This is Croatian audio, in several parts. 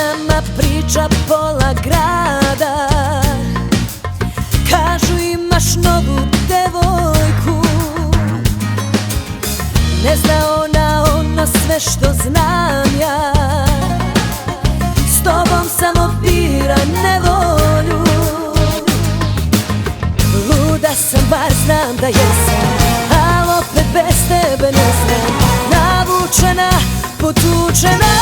nama priča pola grada. Kažu imaš novu devojku, ne zna ona ono sve što znam ja. S tobom samo bira nevolju. Luda sam, bar znam da jesam, al opet bez tebe ne znam. Navučena, potučena,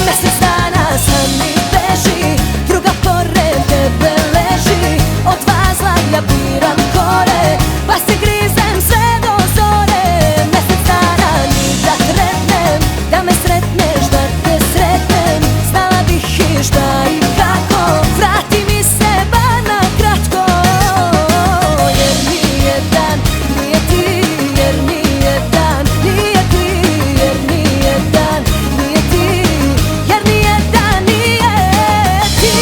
mesec dana sam mi beži, druga pored tebe leži. Od vazla ja biram kore, pa se grizem sve do zore. Mesec dana ni da trepnem, da me sretneš, da te sretnem. Znala bih i šta i kako, vrati mi se bar na kratko. Jer nije dan, nije ti, jer nije dan, nije ti, jer nije dan, nije ti, jer nije dan, nije ti.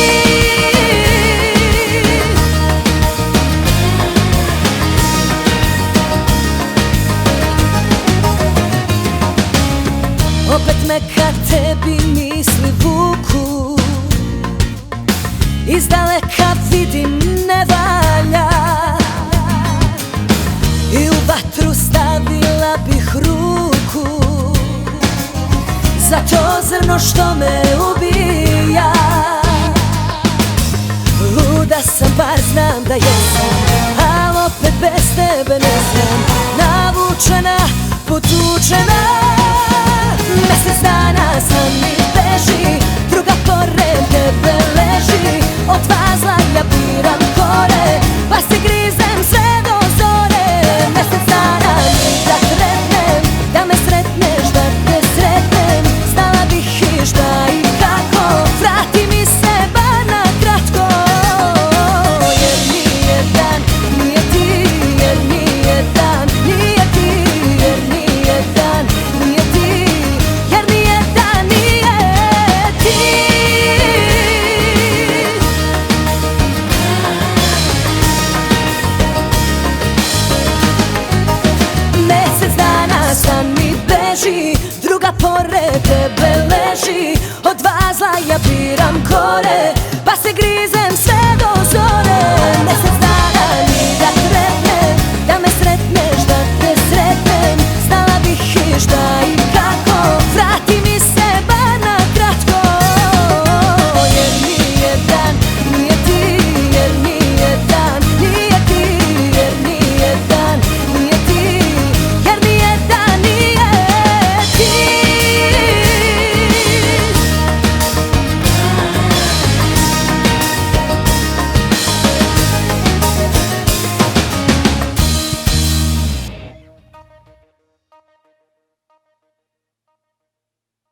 Opet me ka tebi misli vuku, izdaleka vidim ne valja. I u vatru stavila bih ruku, za to zrno što me ubija. Luda sam, bar znam da jesam, al opet bez tebe ne znam. Navučena, potučena, mesec dana sam mi beži, druga pored tebe leži. Od vazla ja biram kore, pa se grizem sve do zore. Mesec dana ni da trepnem, da me sretneš, da te sretnem. Znala bih i šta i kako, vrati mi se bar na kratko. Jer nije dan, nije ti, jer nije dan, nije ti, jer nije dan, nije ti, jer nije dan, nije ti. Mesec dana sam mi beži, druga pored tebe leži. Od vazla ja biram